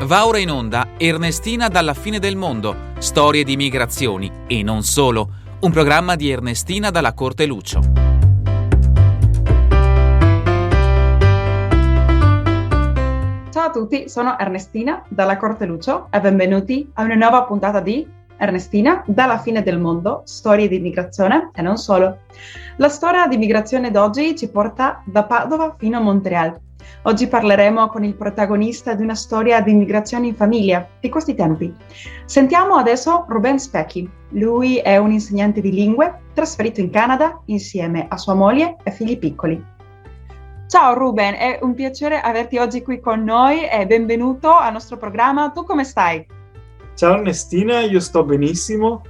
Va ora in onda Ernestina dalla fine del mondo, storie di migrazioni e non solo, un programma di Ernestina dalla Corte Lucio. Ciao a tutti, sono Ernestina dalla Corte Lucio e benvenuti a una nuova puntata di Ernestina dalla fine del mondo, storie di migrazione e non solo. La storia di migrazione d'oggi ci porta da Padova fino a Montreal. Oggi parleremo con il protagonista di una storia di immigrazione in famiglia di questi tempi. Sentiamo adesso Ruben Specchi. Lui è un insegnante di lingue trasferito in Canada insieme a sua moglie e figli piccoli. Ciao Ruben, è un piacere averti oggi qui con noi e benvenuto al nostro programma. Tu come stai? Ciao Ernestina, io sto benissimo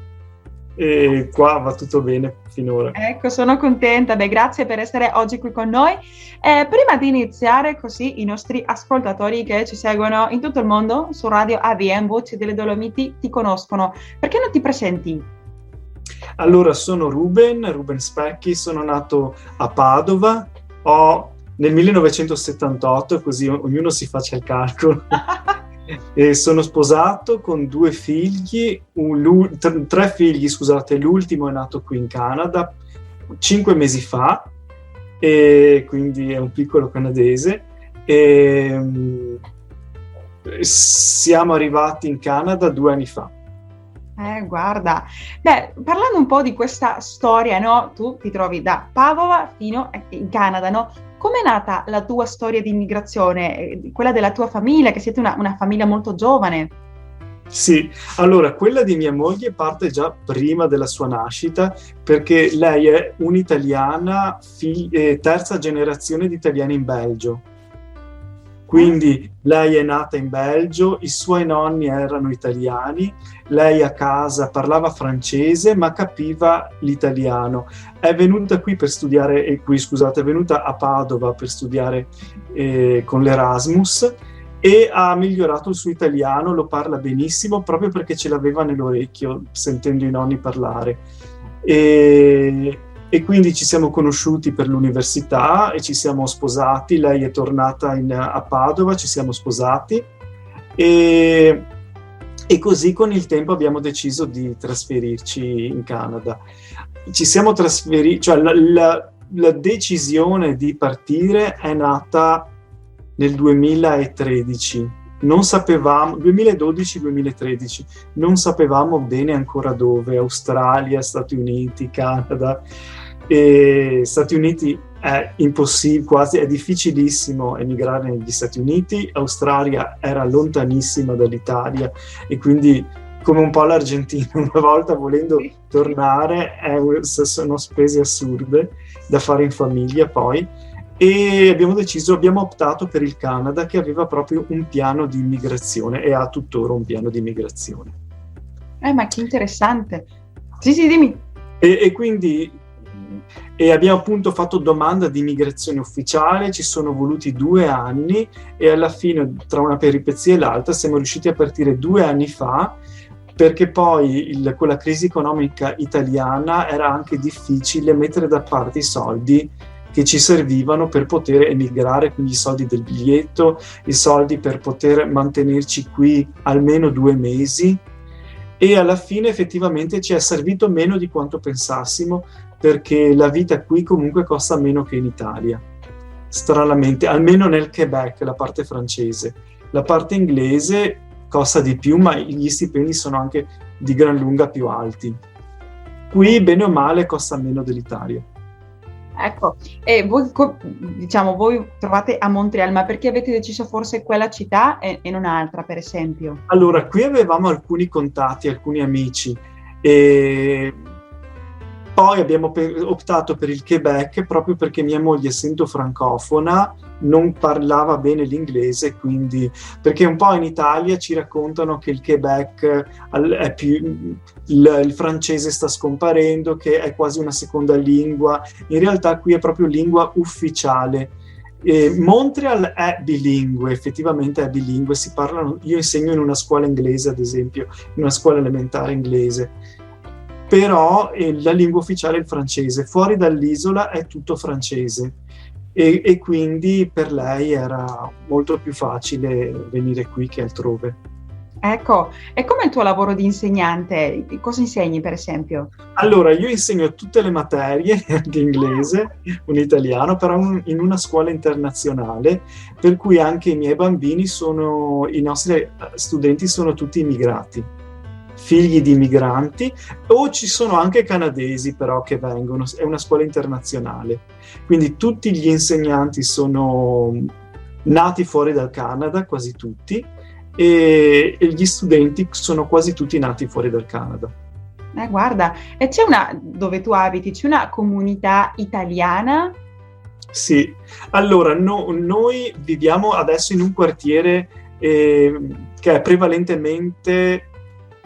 e qua va tutto bene finora. Ecco, sono contenta. Grazie per essere oggi qui con noi. Prima di iniziare, così i nostri ascoltatori che ci seguono in tutto il mondo su Radio AVM, Voci delle Dolomiti, ti conoscono. Perché non ti presenti? Allora, sono Ruben Specchi, sono nato a Padova, nel 1978, così ognuno si faccia il calcolo. E sono sposato con tre figli, scusate, l'ultimo è nato qui in Canada 5 mesi fa, e quindi è un piccolo canadese, e siamo arrivati in Canada 2 anni fa. Guarda, parlando un po' di questa storia, no? Tu ti trovi da Padova fino in Canada, no? Com'è nata la tua storia di immigrazione, quella della tua famiglia, che siete una famiglia molto giovane? Sì, allora quella di mia moglie parte già prima della sua nascita, perché lei è un'italiana, terza generazione di italiani in Belgio. Quindi lei è nata in Belgio, i suoi nonni erano italiani, lei a casa parlava francese ma capiva l'italiano. È venuta qui per studiare, è venuta a Padova per studiare con l'Erasmus e ha migliorato il suo italiano, lo parla benissimo proprio perché ce l'aveva nell'orecchio sentendo i nonni parlare. E quindi ci siamo conosciuti per l'università e ci siamo sposati. Lei è tornata a Padova, ci siamo sposati e così con il tempo abbiamo deciso di trasferirci in Canada. Ci siamo trasferiti, cioè la decisione di partire è nata nel 2013. Non sapevamo, 2012-2013, non sapevamo bene ancora dove, Australia, Stati Uniti, Canada. E Stati Uniti è impossibile, quasi è difficilissimo emigrare negli Stati Uniti, Australia era lontanissima dall'Italia e quindi come un po' l'Argentina, una volta volendo tornare sono spese assurde da fare in famiglia poi. E abbiamo optato per il Canada, che aveva proprio un piano di immigrazione e ha tuttora un piano di immigrazione. Ma che interessante. Sì, dimmi. E quindi abbiamo appunto fatto domanda di immigrazione ufficiale, ci sono voluti 2 anni e alla fine, tra una peripezia e l'altra, siamo riusciti a partire 2 anni fa, perché poi con la crisi economica italiana era anche difficile mettere da parte i soldi che ci servivano per poter emigrare, quindi i soldi del biglietto, i soldi per poter mantenerci qui almeno 2 mesi, e alla fine effettivamente ci è servito meno di quanto pensassimo, perché la vita qui comunque costa meno che in Italia, stranamente, almeno nel Quebec, la parte francese. La parte inglese costa di più, ma gli stipendi sono anche di gran lunga più alti. Qui, bene o male, costa meno dell'Italia. Ecco, e voi trovate a Montreal, ma perché avete deciso forse quella città e non un'altra, per esempio? Allora, qui avevamo alcuni contatti, alcuni amici, e poi abbiamo optato per il Quebec proprio perché mia moglie, essendo francofona, non parlava bene l'inglese, quindi perché un po' in Italia ci raccontano che il Quebec è più il francese sta scomparendo, che è quasi una seconda lingua. In realtà qui è proprio lingua ufficiale. Montreal è bilingue, effettivamente è bilingue, io insegno in una scuola inglese, ad esempio, in una scuola elementare inglese, però la lingua ufficiale è il francese. Fuori dall'isola è tutto francese. e quindi per lei era molto più facile venire qui che altrove. Ecco, e com'è il tuo lavoro di insegnante? Cosa insegni, per esempio? Allora, io insegno tutte le materie, anche inglese, un italiano, però in una scuola internazionale, per cui anche i miei bambini i nostri studenti sono tutti immigrati, figli di immigranti, o ci sono anche canadesi però che vengono, è una scuola internazionale. Quindi tutti gli insegnanti sono nati fuori dal Canada, quasi tutti, e gli studenti sono quasi tutti nati fuori dal Canada. Guarda, e dove tu abiti, c'è una comunità italiana? Sì, allora noi viviamo adesso in un quartiere che è prevalentemente,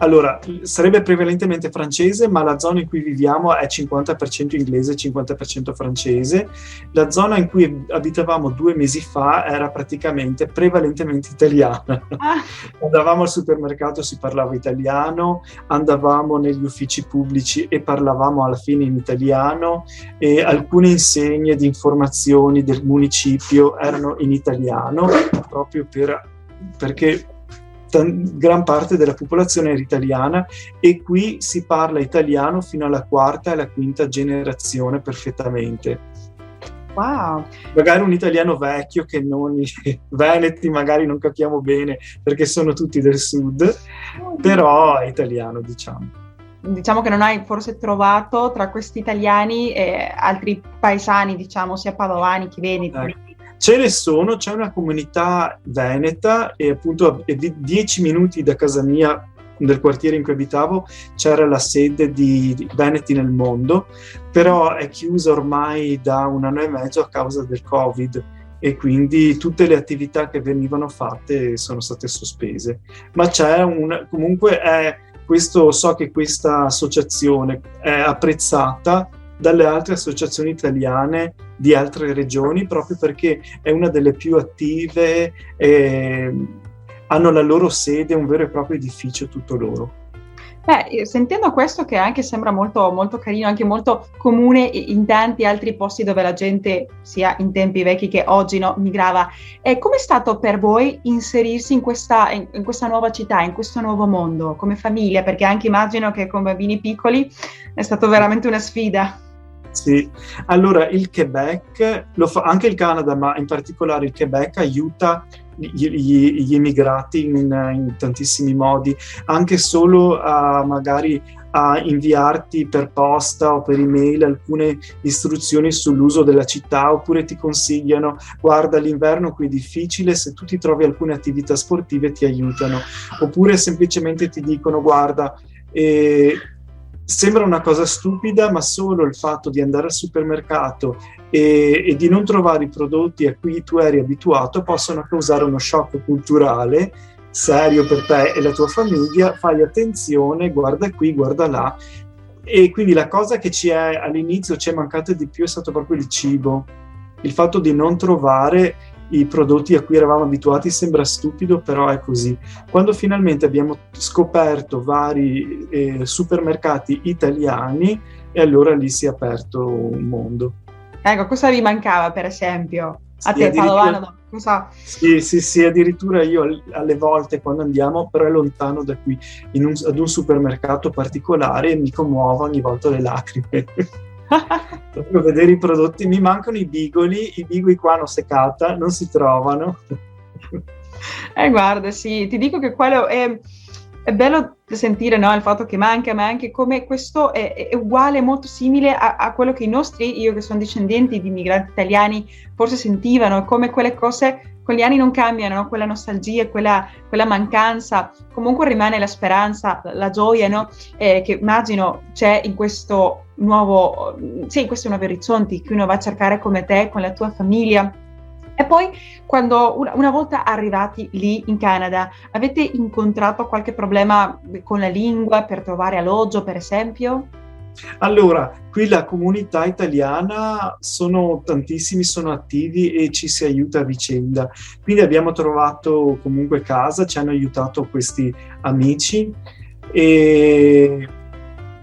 allora sarebbe prevalentemente francese, ma la zona in cui viviamo è 50% inglese, 50% francese. La zona in cui abitavamo 2 mesi fa era praticamente prevalentemente italiana. Andavamo al supermercato, si parlava italiano, andavamo negli uffici pubblici e parlavamo alla fine in italiano, e alcune insegne di informazioni del municipio erano in italiano, proprio perché gran parte della popolazione era italiana, e qui si parla italiano fino alla 4ª e alla 5ª generazione perfettamente. Wow! Magari un italiano vecchio che i veneti magari non capiamo bene perché sono tutti del sud, però è italiano, diciamo. Diciamo che non hai forse trovato tra questi italiani altri paesani, diciamo, sia padovani che veneti. Ce ne sono, c'è una comunità veneta, e appunto a 10 minuti da casa mia, del quartiere in cui abitavo, c'era la sede di Veneti nel Mondo, però è chiusa ormai da 1 anno e mezzo a causa del Covid, e quindi tutte le attività che venivano fatte sono state sospese. Ma comunque so che questa associazione è apprezzata dalle altre associazioni italiane di altre regioni, proprio perché è una delle più attive, hanno la loro sede, un vero e proprio edificio tutto loro. Sentendo questo, che anche sembra molto, molto carino, anche molto comune in tanti altri posti dove la gente, sia in tempi vecchi che oggi, migrava, com'è stato per voi inserirsi in questa nuova città, in questo nuovo mondo, come famiglia? Perché anche immagino che con bambini piccoli è stato veramente una sfida. Sì, allora il Quebec, lo fa anche il Canada, ma in particolare il Quebec aiuta gli immigrati in tantissimi modi, anche solo magari a inviarti per posta o per email alcune istruzioni sull'uso della città, oppure ti consigliano: guarda, l'inverno qui è difficile, se tu ti trovi alcune attività sportive ti aiutano, oppure semplicemente ti dicono: guarda, sembra una cosa stupida, ma solo il fatto di andare al supermercato e di non trovare i prodotti a cui tu eri abituato possono causare uno shock culturale serio per te e la tua famiglia. Fai attenzione, guarda qui, guarda là. E quindi la cosa che all'inizio ci è mancata di più è stato proprio il cibo, il fatto di non trovare i prodotti a cui eravamo abituati. Sembra stupido, però è così. Quando finalmente abbiamo scoperto vari supermercati italiani, e allora lì si è aperto un mondo. Ecco, cosa vi mancava, per esempio? A Sì, te, Padovano, cosa? Sì, addirittura io alle volte, quando andiamo, però è lontano da qui, ad un supermercato particolare, mi commuovo ogni volta le lacrime. Proprio vedere i prodotti. Mi mancano i bigoli qua hanno seccata, non si trovano. Guarda, sì, ti dico che quello è bello sentire, il fatto che manca, ma anche come questo è uguale, molto simile a quello che io che sono discendenti di immigranti italiani, forse sentivano, come quelle cose con gli anni non cambiano, quella nostalgia, quella mancanza, comunque rimane la speranza, la gioia, che immagino c'è in questo nuovo, in questi nuovi orizzonti che uno va a cercare come te, con la tua famiglia. E poi, quando una volta arrivati lì in Canada, avete incontrato qualche problema con la lingua per trovare alloggio, per esempio? Allora, qui la comunità italiana sono tantissimi, sono attivi e ci si aiuta a vicenda. Quindi abbiamo trovato comunque casa, ci hanno aiutato questi amici, e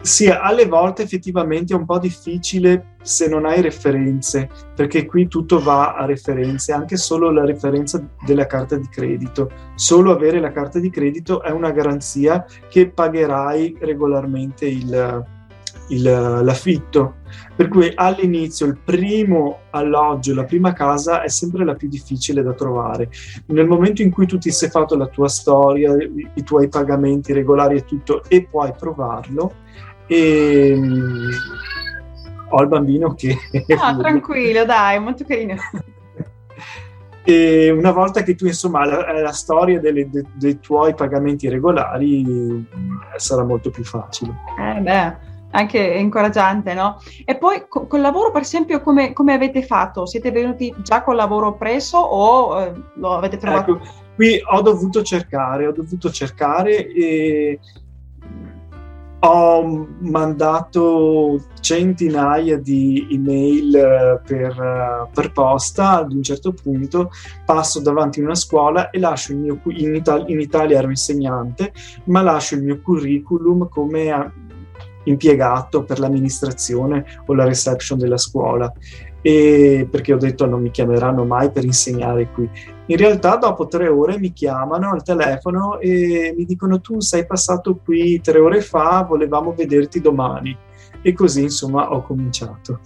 Sì, alle volte effettivamente è un po' difficile se non hai referenze, perché qui tutto va a referenze, anche solo la referenza della carta di credito. Solo avere la carta di credito è una garanzia che pagherai regolarmente l'affitto. Per cui all'inizio il primo alloggio, la prima casa è sempre la più difficile da trovare. Nel momento in cui tu ti sei fatto la tua storia, i tuoi pagamenti regolari e tutto, e puoi provarlo, e ho il bambino che Ah, tranquillo, dai, molto carino. e una volta che tu insomma la storia dei tuoi pagamenti regolari sarà molto più facile. Beh, anche incoraggiante, no? E poi col lavoro, per esempio, come avete fatto? Siete venuti già col lavoro preso o lo avete trovato? Ecco, qui ho dovuto cercare e ho mandato centinaia di email per posta. Ad un certo punto passo davanti a una scuola e lascio il mio in Italia ero insegnante, ma lascio il mio curriculum come impiegato per l'amministrazione o la reception della scuola, e perché ho detto non mi chiameranno mai per insegnare qui. In realtà dopo 3 ore mi chiamano al telefono e mi dicono: tu sei passato qui 3 ore fa, volevamo vederti domani. E così insomma ho cominciato.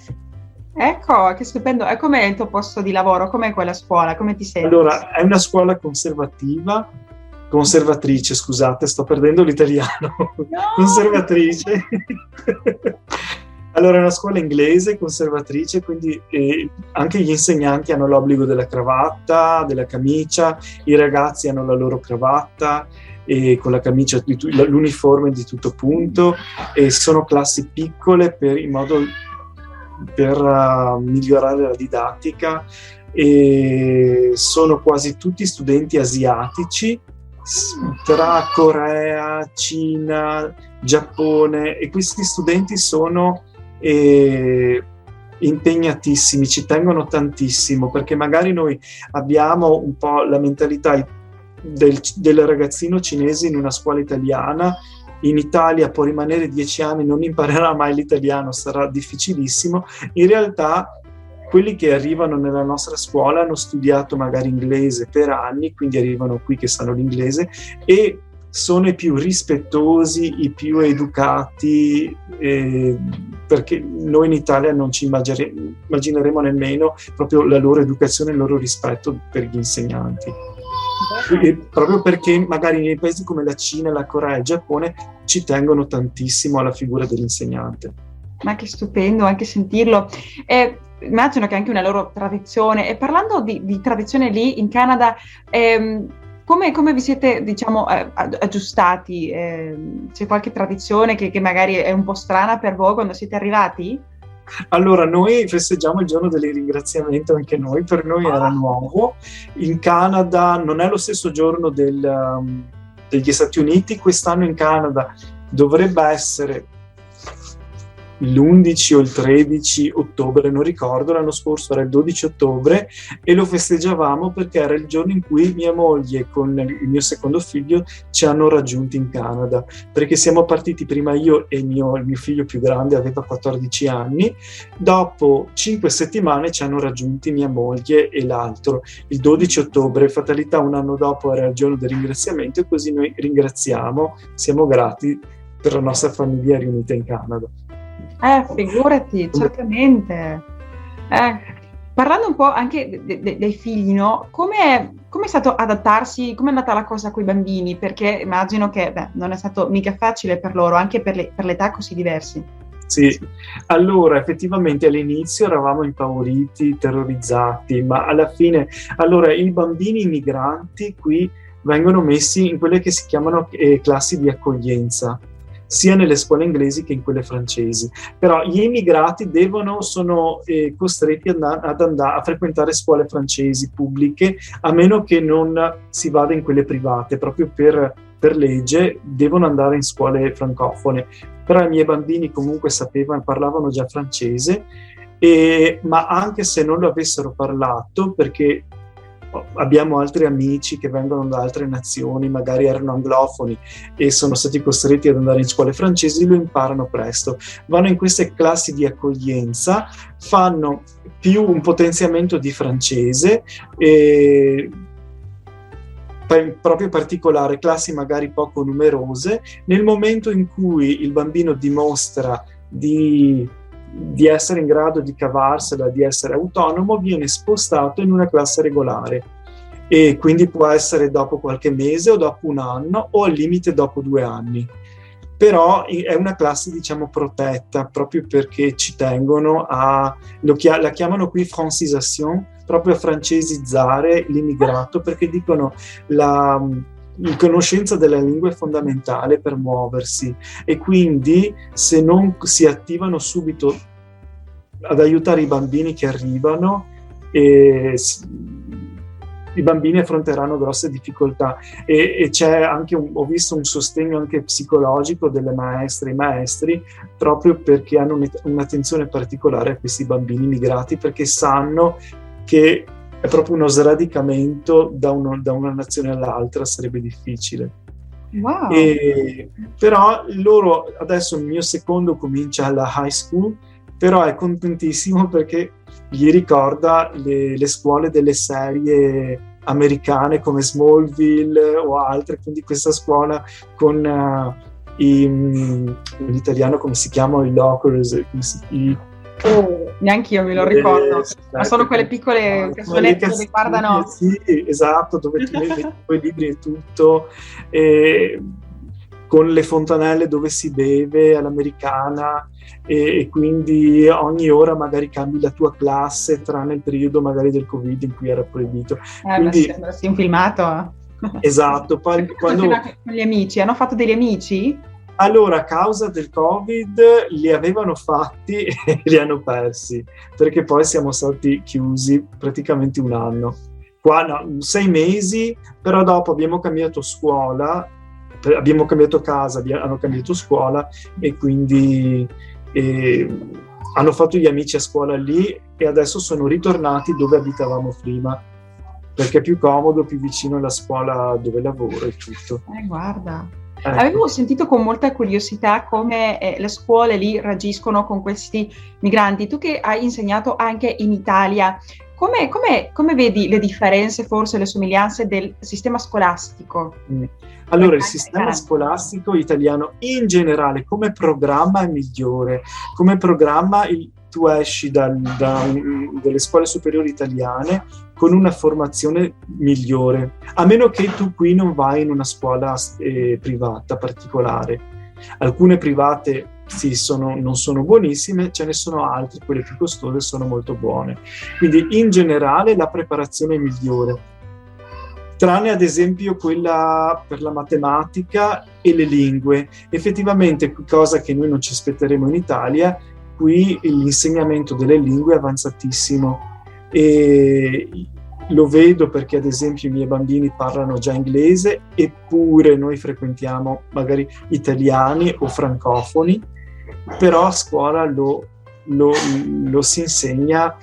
Ecco, che stupendo. E com'è il tuo posto di lavoro? Com'è quella scuola? Come ti senti? Allora, è una scuola conservatrice, scusate, sto perdendo l'italiano. No! Conservatrice. Allora, è una scuola inglese, conservatrice, quindi anche gli insegnanti hanno l'obbligo della cravatta, della camicia, i ragazzi hanno la loro cravatta e con la camicia, l'uniforme di tutto punto, e sono classi piccole per migliorare la didattica, e sono quasi tutti studenti asiatici, tra Corea, Cina, Giappone, e questi studenti sono impegnatissimi, ci tengono tantissimo, perché magari noi abbiamo un po' la mentalità del ragazzino cinese in una scuola italiana. In Italia può rimanere 10 anni, non imparerà mai l'italiano, sarà difficilissimo. In realtà quelli che arrivano nella nostra scuola hanno studiato magari inglese per anni, quindi arrivano qui che sanno l'inglese e sono i più rispettosi, i più educati, perché noi in Italia non ci immagineremo nemmeno proprio la loro educazione e il loro rispetto per gli insegnanti. Proprio perché magari nei paesi come la Cina, la Corea e il Giappone ci tengono tantissimo alla figura dell'insegnante. Ma che stupendo anche sentirlo. Immagino che è anche una loro tradizione. E parlando di tradizione lì in Canada, come vi siete, diciamo, aggiustati? C'è qualche tradizione che magari è un po' strana per voi quando siete arrivati? Allora, noi festeggiamo il giorno del ringraziamento, anche noi, per noi era nuovo. In Canada non è lo stesso giorno degli Stati Uniti. Quest'anno in Canada dovrebbe essere l'11 o il 13 ottobre, non ricordo. L'anno scorso era il 12 ottobre e lo festeggiavamo perché era il giorno in cui mia moglie con il mio secondo figlio ci hanno raggiunti in Canada, perché siamo partiti prima io e il mio figlio più grande aveva 14 anni, dopo 5 settimane ci hanno raggiunti mia moglie e l'altro il 12 ottobre, fatalità un anno dopo era il giorno del ringraziamento, e così noi ringraziamo, siamo grati per la nostra famiglia riunita in Canada. Figurati, certamente. Parlando un po' anche dei figli, no? Come è stato adattarsi, come è andata la cosa con i bambini? Perché immagino che non è stato mica facile per loro, anche per l'età così diversi. Sì, allora effettivamente all'inizio eravamo impauriti, terrorizzati, ma alla fine, allora i bambini migranti qui vengono messi in quelle che si chiamano classi di accoglienza, sia nelle scuole inglesi che in quelle francesi. Però gli immigrati sono costretti ad andare a frequentare scuole francesi pubbliche, a meno che non si vada in quelle private, proprio per legge devono andare in scuole francofone. Però i miei bambini comunque parlavano già francese, ma anche se non lo avessero parlato, perché abbiamo altri amici che vengono da altre nazioni, magari erano anglofoni e sono stati costretti ad andare in scuole francesi, lo imparano presto. Vanno in queste classi di accoglienza, fanno più un potenziamento di francese, proprio particolare, classi magari poco numerose. Nel momento in cui il bambino dimostra di essere in grado di cavarsela, di essere autonomo, viene spostato in una classe regolare, e quindi può essere dopo qualche mese o dopo un anno o al limite dopo 2 anni. Però è una classe, diciamo, protetta, proprio perché ci tengono la chiamano qui francisation, proprio a francesizzare l'immigrato, perché dicono la conoscenza della lingua è fondamentale per muoversi, e quindi se non si attivano subito ad aiutare i bambini che arrivano, i bambini affronteranno grosse difficoltà, e c'è anche ho visto un sostegno anche psicologico delle maestre e maestri, proprio perché hanno un'attenzione particolare a questi bambini immigrati, perché sanno che è proprio uno sradicamento da una nazione all'altra, sarebbe difficile. Wow. Però loro, adesso il mio secondo comincia alla high school, però è contentissimo perché gli ricorda le scuole delle serie americane come Smallville o altre, quindi questa scuola con in italiano come si chiamano, i lockers, neanche io me lo ricordo, ma sono quelle piccole cassonette dove guardano. Sì, esatto, dove tu metti i libri e tutto, con le fontanelle dove si beve all'americana, e quindi ogni ora magari cambi la tua classe, tranne il periodo magari del Covid in cui era proibito. Quindi sembra sia un filmato. Esatto. Poi quando con gli amici, hanno fatto degli amici? Allora, a causa del Covid li avevano fatti e li hanno persi, perché poi siamo stati chiusi praticamente un anno. 6 mesi, però dopo abbiamo cambiato scuola, abbiamo cambiato casa, hanno cambiato scuola, e quindi hanno fatto gli amici a scuola lì, e adesso sono ritornati dove abitavamo prima, perché è più comodo, più vicino alla scuola dove lavoro e tutto. Guarda. Avevo sentito con molta curiosità come le scuole lì reagiscono con questi migranti. Tu che hai insegnato anche in Italia, come vedi le differenze, forse le somiglianze del sistema scolastico? Allora, il sistema scolastico italiano in generale come programma è migliore. Come programma tu esci dalle scuole superiori italiane con una formazione migliore, a meno che tu qui non vai in una scuola privata particolare. Alcune private non sono buonissime, ce ne sono altre, quelle più costose, sono molto buone. Quindi in generale la preparazione è migliore, tranne ad esempio quella per la matematica e le lingue. Effettivamente, cosa che noi non ci aspetteremo in Italia, qui l'insegnamento delle lingue è avanzatissimo, e lo vedo perché ad esempio i miei bambini parlano già inglese, eppure noi frequentiamo magari italiani o francofoni, però a scuola lo si insegna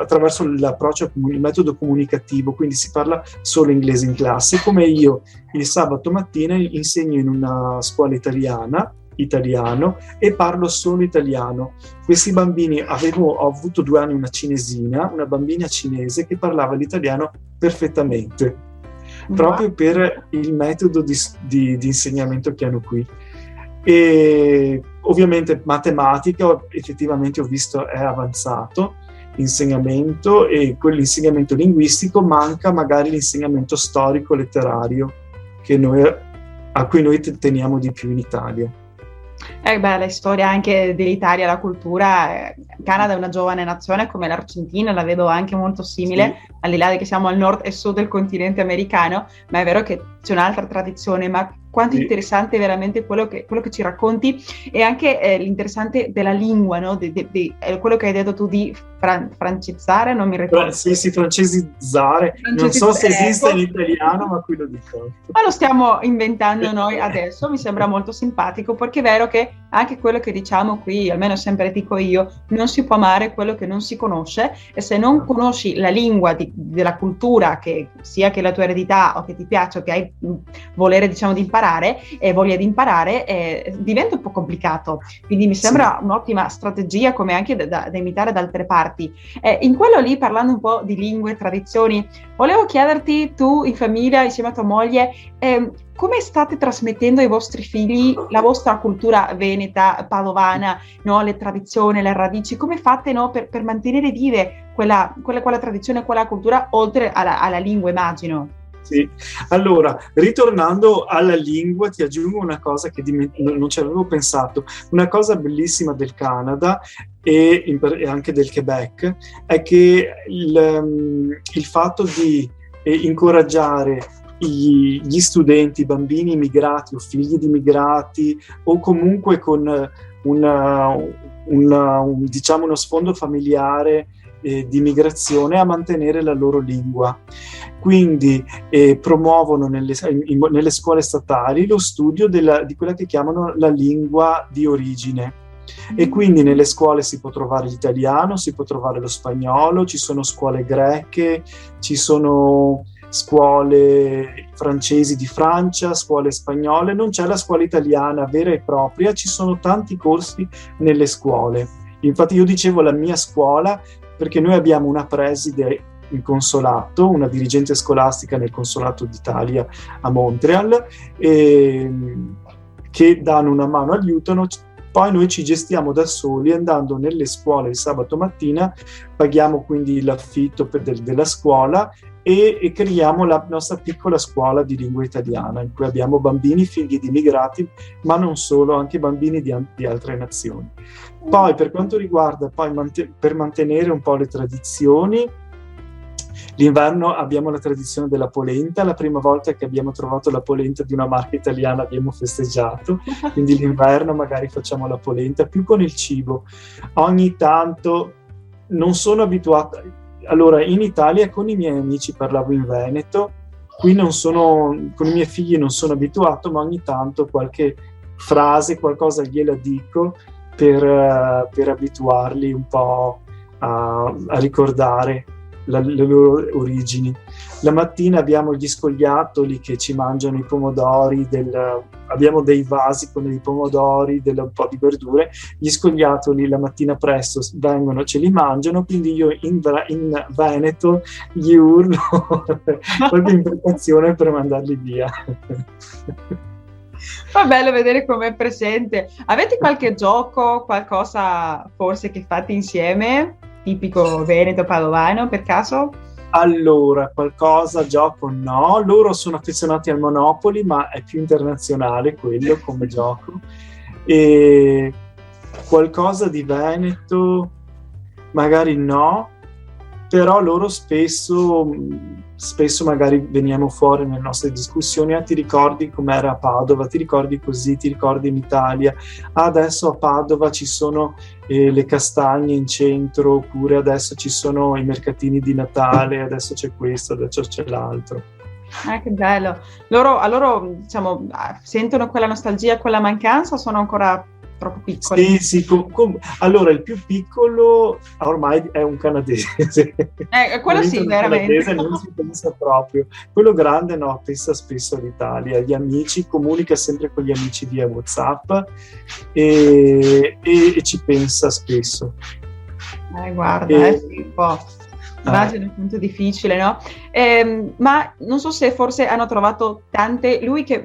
attraverso l'approccio, il metodo comunicativo, quindi si parla solo inglese in classe, come io il sabato mattina insegno in una scuola italiano e parlo solo italiano. Questi bambini, ho avuto 2 anni una cinesina, una bambina cinese che parlava l'italiano perfettamente, proprio per il metodo di insegnamento che hanno qui. E ovviamente matematica effettivamente ho visto è avanzato l'insegnamento, e quell'insegnamento linguistico manca magari l'insegnamento storico letterario a cui noi teniamo di più in Italia. La storia anche dell'Italia, la cultura. Canada è una giovane nazione come l'Argentina, la vedo anche molto simile, al di là di che siamo al nord e sud del continente americano, ma è vero che c'è un'altra tradizione, ma quanto Sì. interessante veramente quello che ci racconti, e anche l'interessante della lingua, no? Quello che hai detto tu di francizzare, non mi ricordo. Sì, francesizzare. Non so se esiste in italiano, ma qui lo dico. Ma lo stiamo inventando noi adesso, mi sembra molto simpatico, perché è vero che anche quello che diciamo qui, almeno sempre dico io, non si può amare quello che non si conosce, e se non conosci la lingua della cultura, che sia che la tua eredità o che ti piace o che hai volere, diciamo, di imparare e voglia di imparare, diventa un po' complicato. Quindi mi sembra un'ottima strategia, come anche da imitare da altre parti. In quello lì, parlando un po' di lingue e tradizioni, volevo chiederti, tu in famiglia, insieme a tua moglie, come state trasmettendo ai vostri figli la vostra cultura veneta, padovana, no? Le tradizioni, le radici? Come fate, no? per mantenere vive quella tradizione, quella cultura, oltre alla lingua, immagino? Sì, allora, ritornando alla lingua, ti aggiungo una cosa che non ci avevo pensato. Una cosa bellissima del Canada e anche del Quebec è che il fatto di incoraggiare gli studenti, bambini immigrati o figli di immigrati, o comunque con diciamo uno sfondo familiare di migrazione, a mantenere la loro lingua. Quindi promuovono nelle scuole statali lo studio di quella che chiamano la lingua di origine. E quindi nelle scuole si può trovare l'italiano, si può trovare lo spagnolo, ci sono scuole greche, ci sono scuole francesi di Francia, scuole spagnole, non c'è la scuola italiana vera e propria, ci sono tanti corsi nelle scuole. Infatti io dicevo la mia scuola, perché noi abbiamo una preside in consolato, una dirigente scolastica nel consolato d'Italia a Montreal, che danno una mano, aiutano. Poi noi ci gestiamo da soli, andando nelle scuole il sabato mattina, paghiamo quindi l'affitto della scuola e creiamo la nostra piccola scuola di lingua italiana, in cui abbiamo bambini figli di immigrati, ma non solo, anche bambini di altre nazioni. Poi per quanto riguarda per mantenere un po' le tradizioni, l'inverno abbiamo la tradizione della polenta. La prima volta che abbiamo trovato la polenta di una marca italiana abbiamo festeggiato, quindi l'inverno magari facciamo la polenta, più con il cibo. Ogni tanto non sono abituata. Allora, in Italia con i miei amici parlavo in veneto, qui con i miei figli non sono abituato, ma ogni tanto qualche frase, qualcosa gliela dico per abituarli un po' a ricordare le loro origini. La mattina abbiamo gli scoiattoli che ci mangiano i pomodori, abbiamo dei vasi con i pomodori, un po' di verdure. Gli scoiattoli la mattina presto vengono, ce li mangiano, quindi io in veneto gli urlo qualche imprecazione per mandarli via. Fa bello vedere com'è presente. Avete qualche gioco, qualcosa forse che fate insieme, tipico veneto, padovano, per caso? Allora, qualcosa gioco no, loro sono affezionati al Monopoly, ma è più internazionale quello come gioco. E qualcosa di veneto magari no, però loro spesso magari veniamo fuori nelle nostre discussioni: ti ricordi com'era a Padova, ti ricordi così, ti ricordi in Italia, adesso a Padova ci sono le castagne in centro, oppure adesso ci sono i mercatini di Natale, adesso c'è questo, adesso c'è l'altro. Che bello. Loro diciamo, sentono quella nostalgia, quella mancanza, o sono ancora troppo piccoli? Sì, allora il più piccolo ormai è un canadese. Quello sì, veramente. Canadese non si pensa proprio. Quello grande no, pensa spesso all'Italia, agli amici, comunica sempre con gli amici via WhatsApp e ci pensa spesso. Guarda, sì, un po'. Immagino un punto difficile, no? Ma non so se forse hanno trovato tante, lui che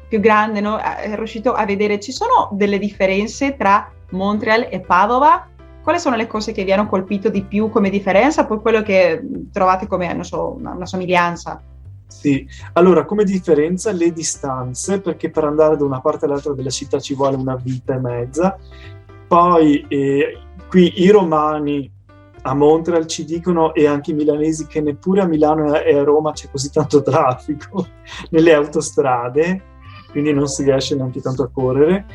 più grande, no? È riuscito a vedere, ci sono delle differenze tra Montreal e Padova? Quali sono le cose che vi hanno colpito di più come differenza, poi quello che trovate come, non so, una somiglianza? Sì, allora come differenza le distanze, perché per andare da una parte all'altra della città ci vuole una vita e mezza. Poi qui i romani a Montreal ci dicono, e anche i milanesi, che neppure a Milano e a Roma c'è così tanto traffico nelle autostrade. quindi non si riesce neanche tanto a correre.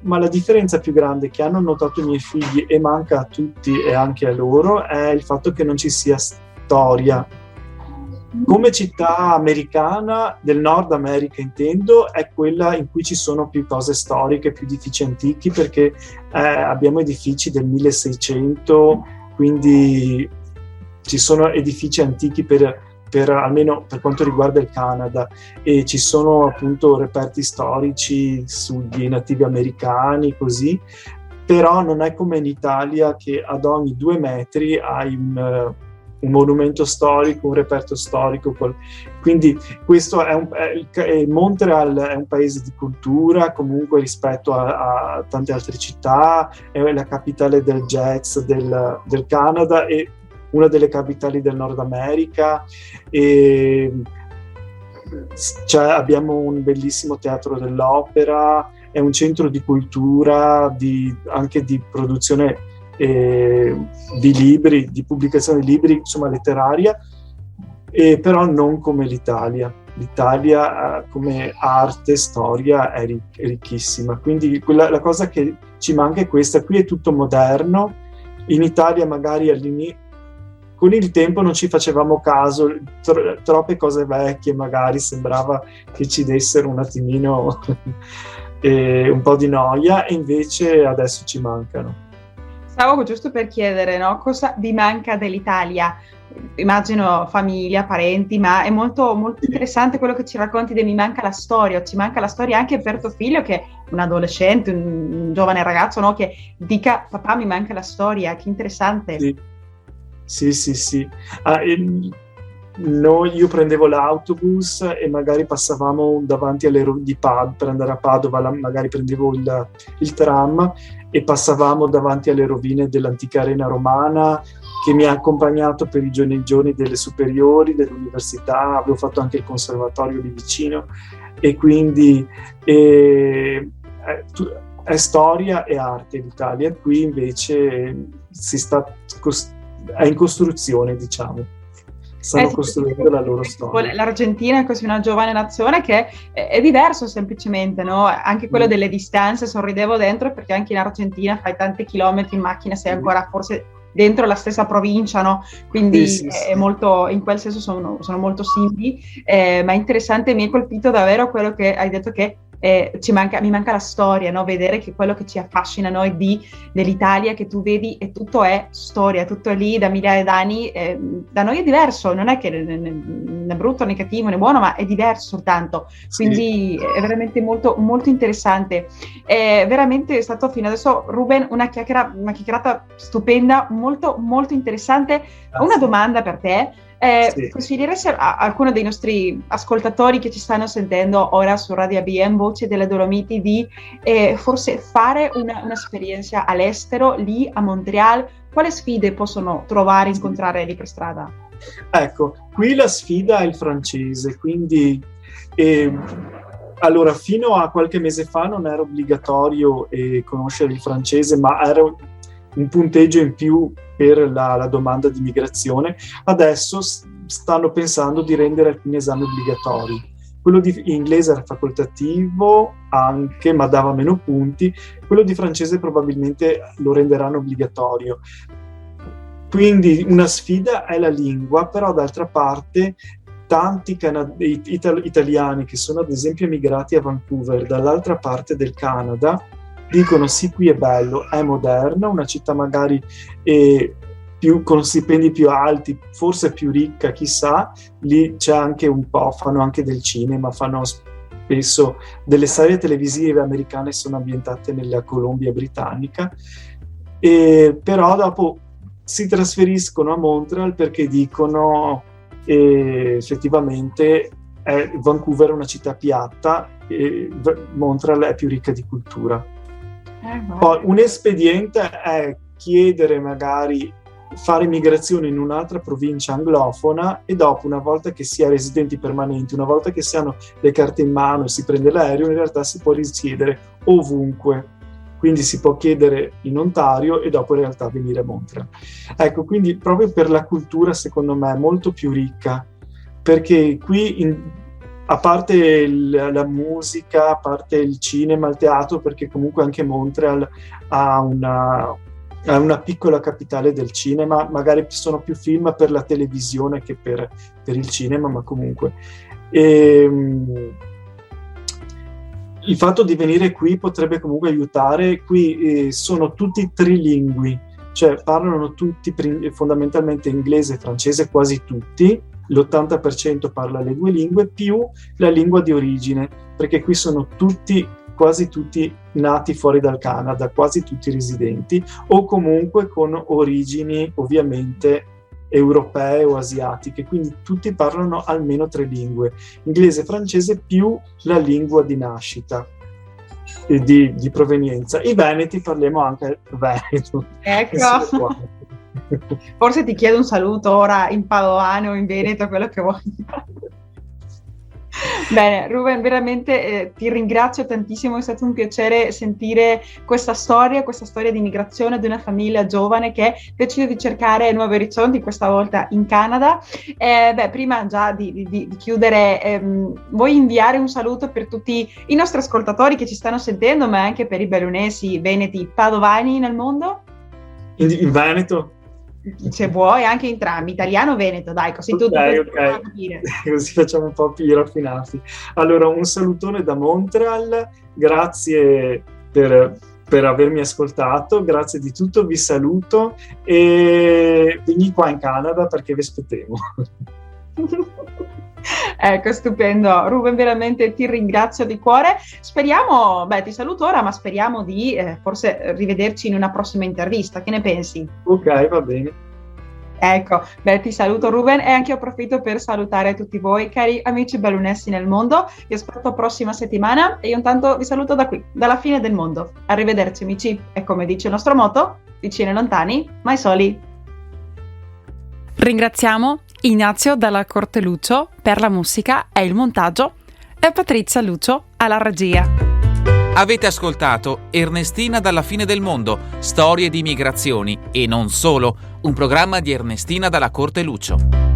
Ma la differenza più grande che hanno notato i miei figli, e manca a tutti e anche a loro, è il fatto che non ci sia storia. Come città americana, del Nord America intendo, è quella in cui ci sono più cose storiche, più edifici antichi, perché abbiamo edifici del 1600, quindi ci sono edifici antichi almeno per quanto riguarda il Canada, e ci sono appunto reperti storici sugli nativi americani, così, però non è come in Italia che ad ogni 2 metri hai un monumento storico, un reperto storico. Quindi questo Montreal è un paese di cultura comunque rispetto a tante altre città, è la capitale del jazz del Canada e una delle capitali del Nord America, e abbiamo un bellissimo teatro dell'opera, è un centro di cultura, anche di produzione di libri, di pubblicazione di libri, insomma letteraria, però non come l'Italia. L'Italia come arte, storia è ricchissima, quindi la cosa che ci manca è questa. Qui è tutto moderno, in Italia magari all'inizio con il tempo non ci facevamo caso, troppe cose vecchie magari sembrava che ci dessero un attimino un po' di noia, e invece adesso ci mancano. Stavo giusto per chiedere, no? Cosa vi manca dell'Italia? Immagino famiglia, parenti, ma è molto, molto interessante quello che ci racconti di mi manca la storia. Ci manca la storia anche per tuo figlio, che è un adolescente, un giovane ragazzo, no? Che dica papà mi manca la storia, che interessante. Sì. Io prendevo l'autobus e magari passavamo davanti per andare a Padova, magari prendevo il tram e passavamo davanti alle rovine dell'antica arena romana, che mi ha accompagnato per i giorni delle superiori, dell'università. Avevo fatto anche il conservatorio lì vicino, e quindi è storia e arte l'Italia. Qui invece è in costruzione, diciamo. Stanno costruendo la loro storia. L'Argentina è così una giovane nazione che è diverso semplicemente, no? Anche quello delle distanze, sorridevo dentro perché anche in Argentina fai tanti chilometri in macchina, sei ancora forse dentro la stessa provincia, no? Quindi è molto, in quel senso sono molto simili, ma è interessante. Mi è colpito davvero quello che hai detto, che mi manca la storia, no? Vedere che quello che ci affascina noi dell'Italia, che tu vedi, e tutto è storia, tutto è lì da migliaia d'anni. Da noi è diverso, non è che né brutto né cattivo né buono, ma è diverso soltanto. Quindi è veramente molto, molto interessante. È veramente stato fino adesso, Ruben, una chiacchierata stupenda, molto, molto interessante. Una domanda per te. Consiglieresti a qualcuno dei nostri ascoltatori che ci stanno sentendo ora su Radio ABM Voce delle Dolomiti di forse fare un'esperienza all'estero, lì a Montreal? Quale sfide possono trovare, incontrare lì per strada? Ecco, qui la sfida è il francese, quindi allora fino a qualche mese fa non era obbligatorio conoscere il francese, ma era un punteggio in più per la domanda di migrazione. Adesso stanno pensando di rendere alcuni esami obbligatori. Quello di inglese era facoltativo anche, ma dava meno punti. Quello di francese probabilmente lo renderanno obbligatorio. Quindi una sfida è la lingua, però d'altra parte tanti italiani che sono ad esempio emigrati a Vancouver dall'altra parte del Canada dicono sì, qui è bello, è moderna, una città magari con stipendi più alti, forse più ricca, chissà. Lì c'è anche un po', fanno anche del cinema, fanno spesso delle serie televisive americane, sono ambientate nella Columbia britannica, però dopo si trasferiscono a Montreal perché dicono effettivamente Vancouver è una città piatta e Montreal è più ricca di cultura. Poi un espediente è chiedere, magari fare migrazione in un'altra provincia anglofona, e dopo, una volta che si è residenti permanenti, una volta che si hanno le carte in mano e si prende l'aereo, in realtà si può risiedere ovunque. Quindi si può chiedere in Ontario e dopo in realtà venire a Montreal. Ecco, quindi proprio per la cultura, secondo me, è molto più ricca, perché qui a parte la musica, a parte il cinema, il teatro, perché comunque anche Montreal ha una piccola capitale del cinema, magari sono più film per la televisione che per il cinema, ma comunque. Il fatto di venire qui potrebbe comunque aiutare. Qui sono tutti trilingui, cioè parlano tutti fondamentalmente inglese e francese, quasi tutti, l'80% parla le due lingue, più la lingua di origine, perché qui sono quasi tutti nati fuori dal Canada, quasi tutti residenti, o comunque con origini ovviamente europee o asiatiche, quindi tutti parlano almeno 3 lingue, inglese e francese più la lingua di nascita e di provenienza. I veneti parliamo anche veneto. Ecco, forse ti chiedo un saluto ora in padovano o in veneto, quello che vuoi. Bene, Ruben, veramente ti ringrazio tantissimo, è stato un piacere sentire questa storia di migrazione di una famiglia giovane che decide di cercare nuovi orizzonti, questa volta in Canada. Prima già di chiudere, vuoi inviare un saluto per tutti i nostri ascoltatori che ci stanno sentendo, ma anche per i bellunesi, veneti, padovani nel mondo? In Veneto? Se vuoi, anche entrambi, italiano veneto, dai, così tutti ok. Così facciamo un po' più raffinati. Allora, un salutone da Montreal, grazie per avermi ascoltato, grazie di tutto, vi saluto e vieni qua in Canada perché vi aspettiamo. Ecco, stupendo. Ruben, veramente ti ringrazio di cuore. Speriamo, ti saluto ora, ma speriamo di forse rivederci in una prossima intervista. Che ne pensi? Ok, va bene. Ecco, ti saluto Ruben e anche io approfitto per salutare tutti voi, cari amici bellunesi nel mondo. Vi aspetto prossima settimana e io intanto vi saluto da qui, dalla fine del mondo. Arrivederci amici e come dice il nostro motto, vicini e lontani, mai soli. Ringraziamo Ignazio dalla Corte Lucio per la musica e il montaggio e Patrizia Lucio alla regia. Avete ascoltato Ernestina dalla fine del mondo, storie di migrazioni e non solo, un programma di Ernestina dalla Corte Lucio.